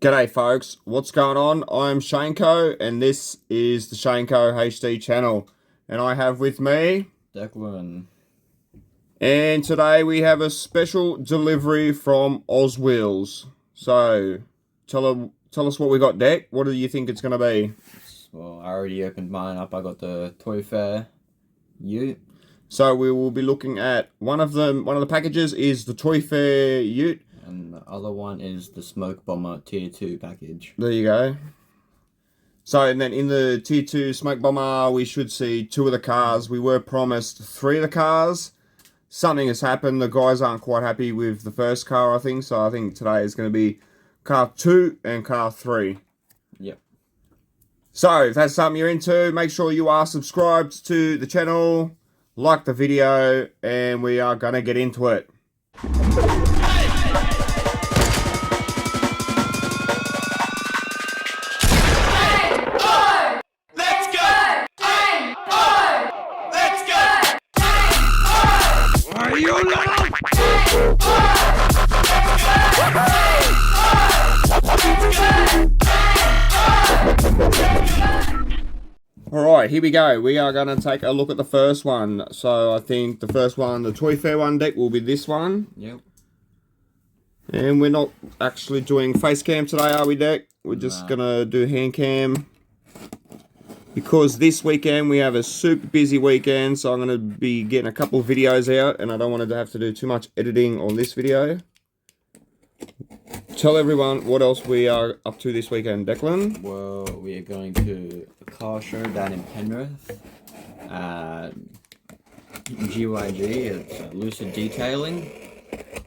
G'day folks, what's going on? I'm Shaneco and this is the Shaneco HD channel. And I have with me... Declan. And today we have a special delivery from Wheels. So, tell us what we got, Deck. What do you think it's going to be? Well, I already opened mine up. I got the Toy Fair Ute. So we will be looking at one of the packages is the Toy Fair Ute. And the other one is the Smoke Bomber Tier 2 package. There you go. So, and then in the Tier 2 Smoke Bomber, we should see 2 of the cars. We were promised 3 of the cars. Something has happened. The guys aren't quite happy with the first car, I think. So I think today is going to be car 2 and car 3. Yep. So, if that's something you're into, make sure you are subscribed to the channel, like the video, and we are going to get into it. Alright, here we go. We are going to take a look at the first one. So I think the first one, the Toy Fair one, Deck, will be this one. Yep. And we're not actually doing face cam today, are we, Deck? We're just going to do hand cam. Because this weekend we have a super busy weekend, so I'm going to be getting a couple of videos out, and I don't want to have to do too much editing on this video. Tell everyone what else we are up to this weekend, Declan. Well, we are going to a car show down in Penrith. GYG, it's Lucid Detailing.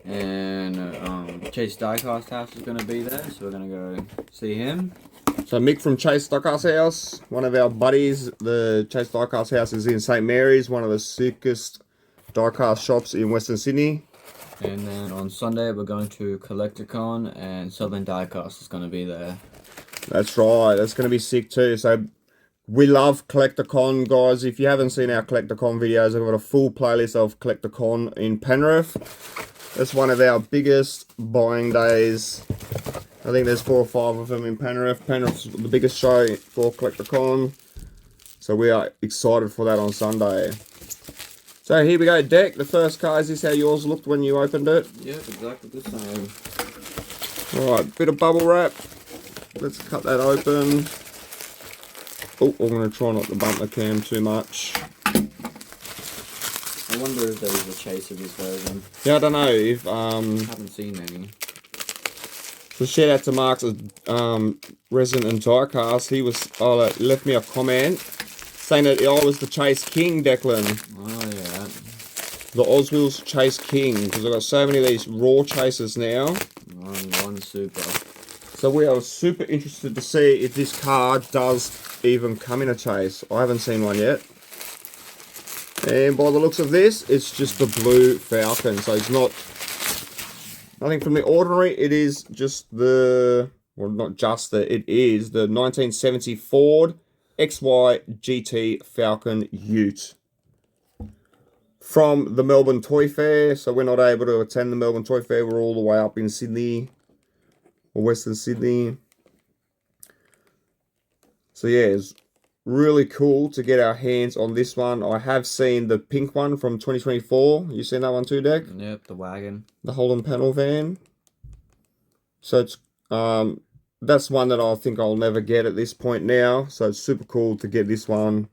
And Chase Diecast House is going to be there, so we're going to go see him. So Mick from Chase Diecast House, one of our buddies. The Chase Diecast House is in St. Mary's, one of the sickest diecast shops in Western Sydney. And then on Sunday we're going to Collecticon, and Southern Diecast is going to be there. That's right, that's going to be sick too. So we love Collecticon, guys. If you haven't seen our Collecticon videos, I've got a full playlist of Collecticon in Penrith. That's one of our biggest buying days. I think there's 4 or 5 of them in Penrith. Penrith's the biggest show for Collecticon. So we are excited for that on Sunday. So here we go, Deck. The first car, is this how yours looked when you opened it? Yep, exactly the same. Alright, bit of bubble wrap. Let's cut that open. Oh, I'm going to try not to bump the cam too much. I wonder if there is a chase of this version. Yeah, I don't know if... I haven't seen any. So shout out to Mark's resident and diecast. He left me a comment saying that I was the Chase King, Declan. Oh yeah. The Wheels Chase King, because I've got so many of these raw chases now. One super. So we are super interested to see if this car does even come in a chase. I haven't seen one yet. And by the looks of this, it's just the blue Falcon. So it's not nothing from the ordinary. It is just the, well, not just the, it is the 1970 Ford XY GT Falcon Ute. From the Melbourne Toy Fair. So we're not able to attend the Melbourne Toy Fair. We're all the way up in Sydney, or Western Sydney. So yeah, it's really cool to get our hands on this one. I have seen the pink one from 2024. You seen that one too, Deck? Yep, the wagon. The Holden panel van. So it's that's one that I think I'll never get at this point now. So it's super cool to get this one.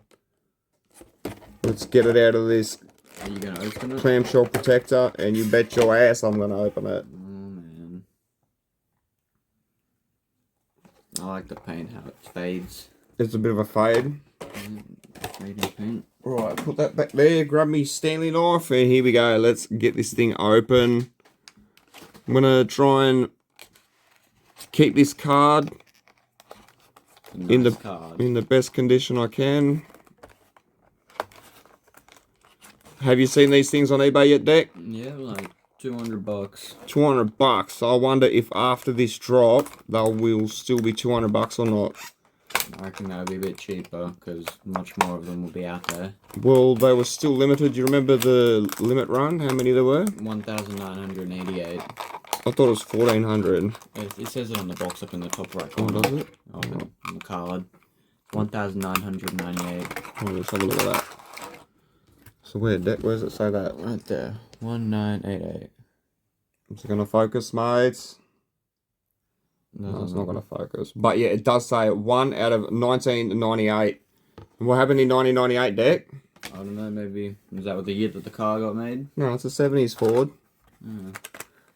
Let's get it out of this Are you gonna open it? clamshell protector, and you bet your ass I'm gonna open it. Oh man. I like the paint, how it fades. It's a bit of a fade. Fading paint. Right, put that back there, grab me Stanley knife, and here we go. Let's get this thing open. I'm gonna try and keep this card in the best condition I can. Have you seen these things on eBay yet, Deck? Yeah, like $200. $200. I wonder if after this drop, they will still be $200 or not. I reckon that'll be a bit cheaper because much more of them will be out there. Well, they were still limited. You remember the limit run? How many there were? 1,988. I thought it was 1400. It says it on the box up in the top right Oh, corner. does it? On the card. 1,998. Oh, let's have a look at that. So where does it say that? Right there. 1988. Is it gonna focus, mates? No, it's not gonna focus. But yeah, it does say 1 out of 1998. And what happened in 1998, Deck? I don't know, maybe. Is that what the year that the car got made? No, it's a 70s Ford. Mm.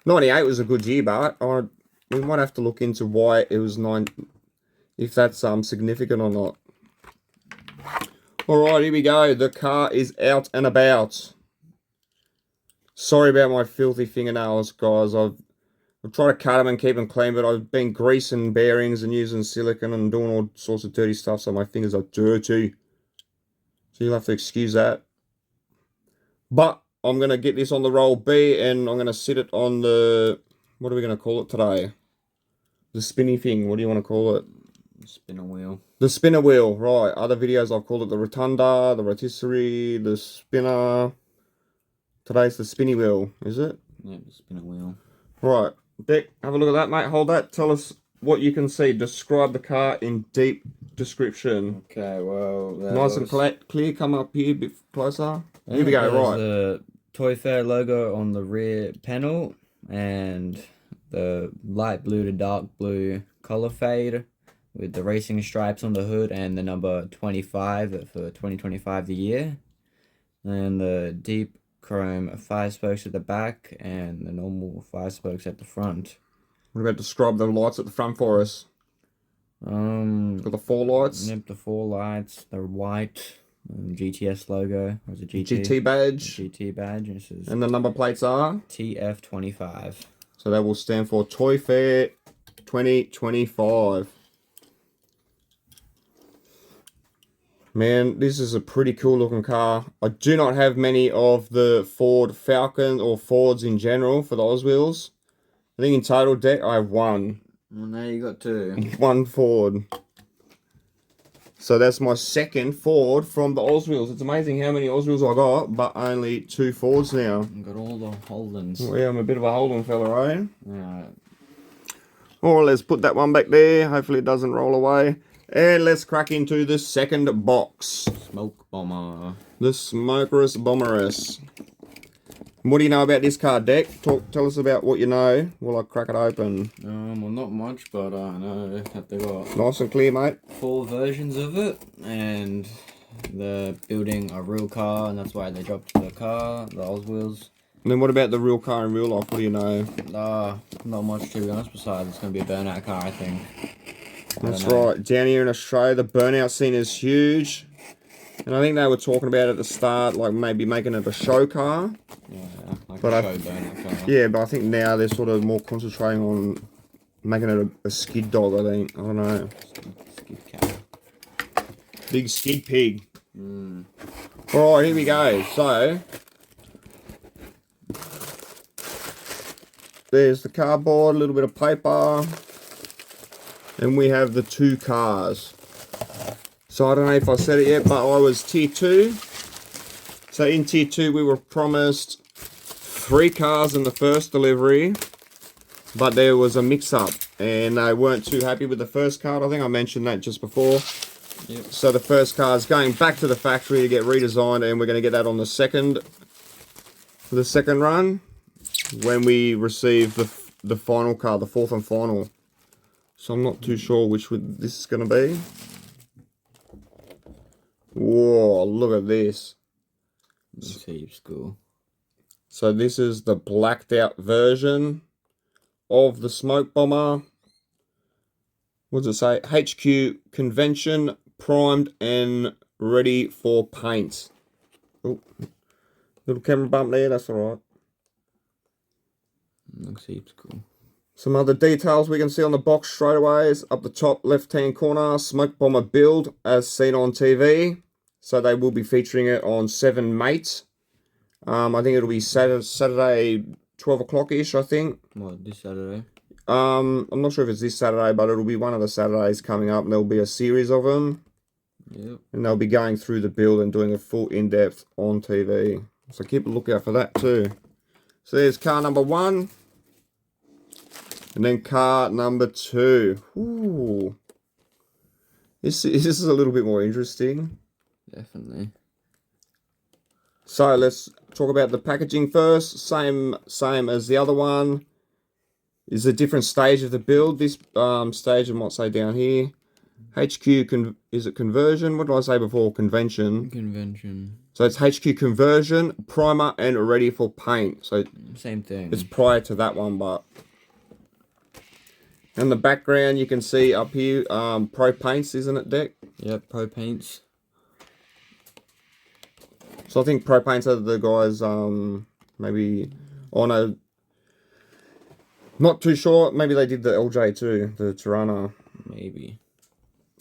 98 was a good year, but we might have to look into why it was 9, if that's significant or not. Alright, here we go. The car is out and about. Sorry about my filthy fingernails, guys. I've tried to cut them and keep them clean, but I've been greasing bearings and using silicone and doing all sorts of dirty stuff, so my fingers are dirty. So you'll have to excuse that. But I'm going to get this on the roll B, and I'm going to sit it on the... What are we going to call it today? The spinny thing. What do you want to call it? Spinner wheel. The spinner wheel, right. Other videos I've called it the rotunda, the rotisserie, the spinner. Today's the spinny wheel, is it? Yeah, the spinner wheel. Right. Dick, have a look at that, mate. Hold that. Tell us what you can see. Describe the car in deep description. Okay, well... Nice and clear. Come up here a bit closer. Here we go, right. The Toy Fair logo on the rear panel, and the light blue to dark blue color fade with the racing stripes on the hood and the number 25 for 2025 the year. And the deep chrome 5 spokes at the back and the normal 5 spokes at the front. What about describe the lights at the front for us? Got the 4 lights. Yep, the 4 lights, the white GTS logo, or is it GT? GT badge. GT badge. And the number plates are? TF25. So that will stand for Toy Fair 2025. Man, this is a pretty cool looking car. I do not have many of the Ford Falcon or Fords in general for the Oswheels. I think in total, Deck, I have 1. Well, now you got 2. 1 Ford. So that's my second Ford from the Oswheels. It's amazing how many Oswheels I got, but only 2 Fords now. You got all the Holdens. Well, yeah, I'm a bit of a Holden fella, eh? Yeah. Or let's put that one back there. Hopefully it doesn't roll away. And let's crack into the second box. Smoke Bomber. The Smokerous Bomberous. What do you know about this car, Deck? Tell us about what you know while I crack it open. Well, not much, but I know that they got Nice and clear, mate. 4 versions of it, and they're building a real car, and that's why they dropped the car, the Oswheels. And then what about the real car in real life? What do you know? Not much, to be honest, besides it's going to be a burnout car, I think. That's right. Down here in Australia, the burnout scene is huge. And I think they were talking about at the start, like maybe making it a show car. Yeah, like but a show burnout car. Yeah, but I think now they're sort of more concentrating on making it a skid dog, I think. I don't know. Skid cat. Big skid pig. Alright, here we go. So, there's the cardboard, a little bit of paper. And we have the 2 cars. So I don't know if I said it yet, but I was tier 2. So in tier 2 we were promised 3 cars in the first delivery, but there was a mix-up and they weren't too happy with the first card. I think I mentioned that just before. Yep. So the first car is going back to the factory to get redesigned, and we're going to get that on the second run when we receive the final car, the 4th and final. So I'm not too sure which this is going to be. Whoa, look at this. Looks heaps cool. So this is the blacked out version of the Smoke Bomber. What does it say? HQ convention, primed and ready for paint. Oh, little camera bump there, that's alright. Looks heaps cool. Some other details we can see on the box straight away is up the top left hand corner, Smoke Bomber build as seen on TV. So they will be featuring it on 7 Mates. I think it'll be Saturday 12 o'clock-ish, I think. What, this Saturday? I'm not sure if it's this Saturday, but it'll be one of the Saturdays coming up, and there'll be a series of them. Yep. And they'll be going through the build and doing a full in-depth on TV. So keep a lookout for that too. So there's car number 1. And then card number 2. Ooh. This is a little bit more interesting. Definitely. So let's talk about the packaging first. Same as the other one. Is a different stage of the build. This stage, I might say down here. HQ, is it conversion? What did I say before? Convention. Convention. So it's HQ conversion, primer, and ready for paint. So same thing. It's prior to that one, but in the background you can see up here, Pro Paints, isn't it, Deck? Yep, Pro Paints. So I think Pro Paints are the guys, maybe on a, not too sure. Maybe they did the LJ too, the Tirana. Maybe.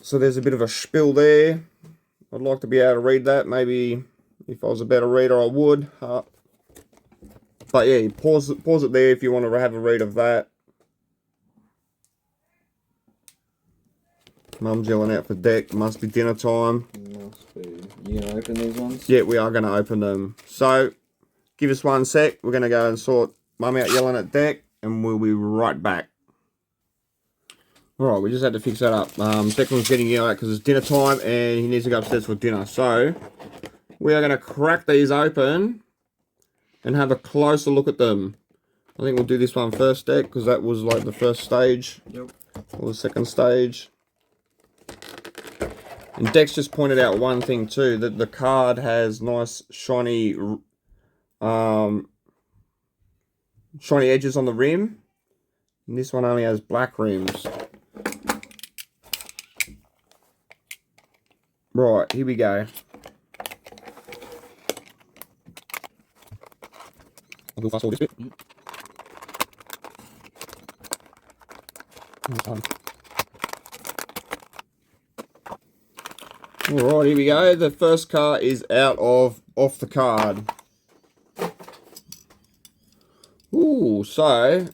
So there's a bit of a spiel there. I'd like to be able to read that. Maybe if I was a better reader, I would. But yeah, pause it there if you want to have a read of that. Mum's yelling out for Deck. Must be dinner time. Must be. You gonna open these ones? Yeah, we are going to open them. So, give us 1 sec. We're going to go and sort Mum out yelling at Deck, and we'll be right back. Alright, we just had to fix that up. Declan's getting yelled at because it's dinner time, and he needs to go upstairs for dinner. So, we are going to crack these open and have a closer look at them. I think we'll do this one first, Deck, because that was like the first stage. Yep. Or the second stage. And Dex just pointed out one thing too, that the card has nice shiny shiny edges on the rim. And this one only has black rims. Right, here we go. I'll go fast forward this bit. Alright, here we go. The first card is off the card. Ooh, so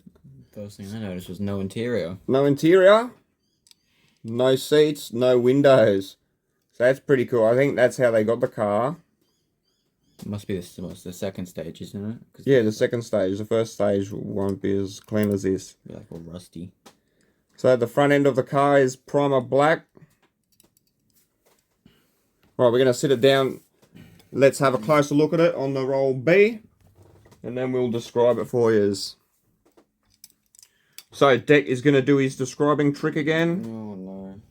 First thing I noticed was no interior. no interior, no seats, no windows. So that's pretty cool. I think that's how they got the car. It must be the second stage, isn't it? Yeah, the second stage. The first stage won't be as clean as this. Be like all rusty. So the front end of the car is primer black. Right, we're going to sit it down. Let's have a closer look at it on the roll B. And then we'll describe it for you. So Deck is going to do his describing trick again. Oh no.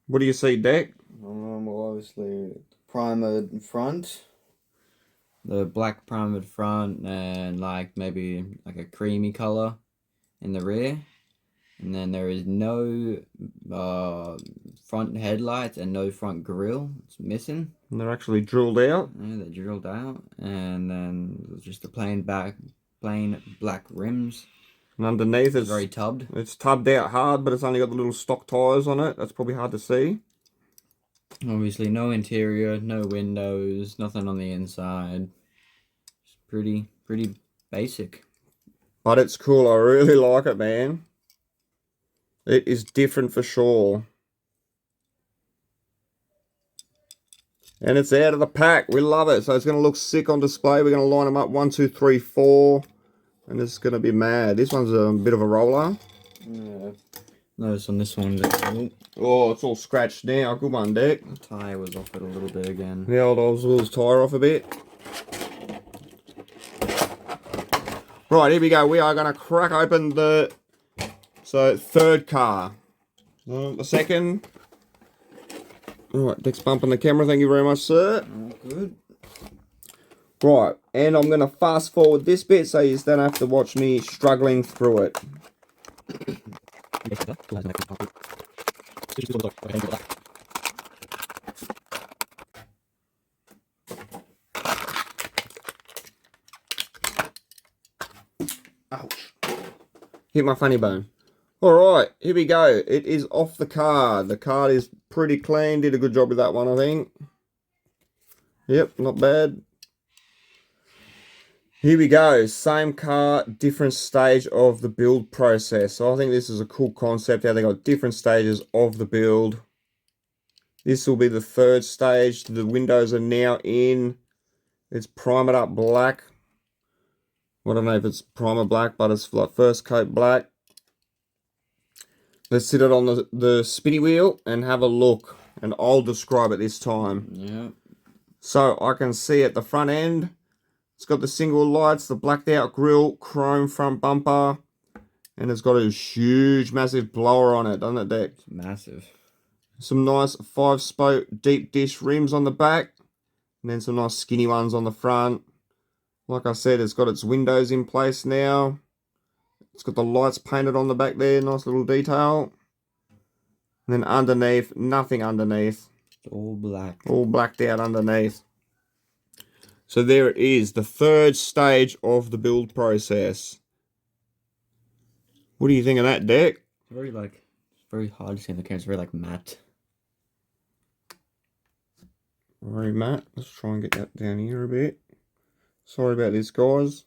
What do you see, Deck? Well, obviously primered front. The black primered front and like maybe like a creamy color in the rear. And then there is no front headlights and no front grille. It's missing. And they're actually drilled out. Yeah, they're drilled out. And then just the plain black rims. And underneath It's very tubbed. It's tubbed out hard, but it's only got the little stock tyres on it. That's probably hard to see. Obviously no interior, no windows, nothing on the inside. It's pretty basic. But it's cool. I really like it, man. It is different for sure. And it's out of the pack. We love it. So it's going to look sick on display. We're going to line them up 1, 2, 3, 4. And it's going to be mad. This one's a bit of a roller. Yeah. Notice on this one, Oh, it's all scratched now. Good one, Deck. the tyre was off it a little bit again. The old Oswald's tyre off a bit. Right, here we go. We are going to crack open the third car. The second. Alright, Deck's bumping the camera. Thank you very much, sir. Oh, good. Right, and I'm going to fast forward this bit so you don't have to watch me struggling through it. Ouch. Hit my funny bone. Alright, here we go. It is off the card. The card is pretty clean. Did a good job with that one, I think. Yep, not bad. Here we go. Same car, different stage of the build process. So I think this is a cool concept how they got different stages of the build. This will be the third stage. The windows are now in. It's primed up black. I don't know if it's primer black, but it's like first coat black. Let's sit it on the spinny wheel and have a look. And I'll describe it this time. Yeah. So I can see at the front end, it's got the single lights, the blacked out grille, chrome front bumper, and it's got a huge, massive blower on it, doesn't it, Deck? It's massive. Some nice 5-spoke deep dish rims on the back, and then some nice skinny ones on the front. Like I said, it's got its windows in place now. It's got the lights painted on the back there, nice little detail. And then underneath, nothing underneath. All black. All blacked out underneath. So there it is, the third stage of the build process. What do you think of that, Deck? It's very hard to see in the camera. It's very matte. Very matte. Let's try and get that down here a bit. Sorry about this, guys.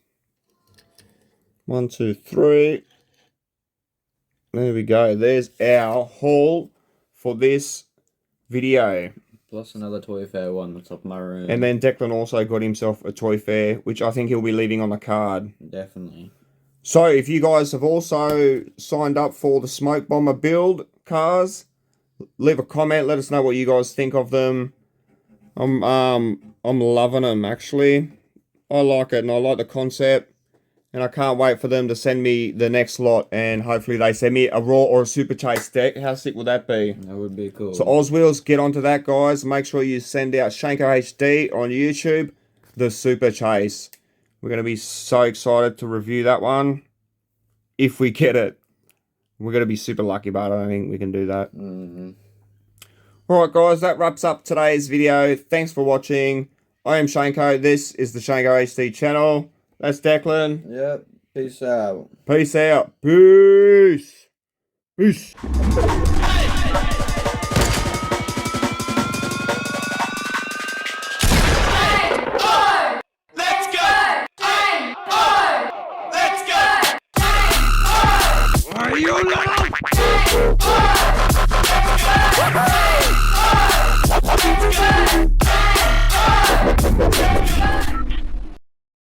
1, 2, 3. There we go. There's our haul for this video. Plus another Toy Fair one that's up my room. And then Declan also got himself a Toy Fair, which I think he'll be leaving on the card. Definitely. So if you guys have also signed up for the Smoke Bomber build cars, leave a comment. Let us know what you guys think of them. I'm loving them, actually. I like it, and I like the concept. And I can't wait for them to send me the next lot, and hopefully they send me a Raw or a Super Chase Deck. How sick would that be? That would be cool. So Wheels, get onto that, guys. Make sure you send out Shanko HD on YouTube, the Super Chase. We're going to be so excited to review that one. If we get it. We're going to be super lucky, but I don't think we can do that. Alright, guys, that wraps up today's video. Thanks for watching. I am Shanko. This is the Shanko HD channel. That's Declan. Yep. Peace out. Peace out. Peace. Peace. Are you little?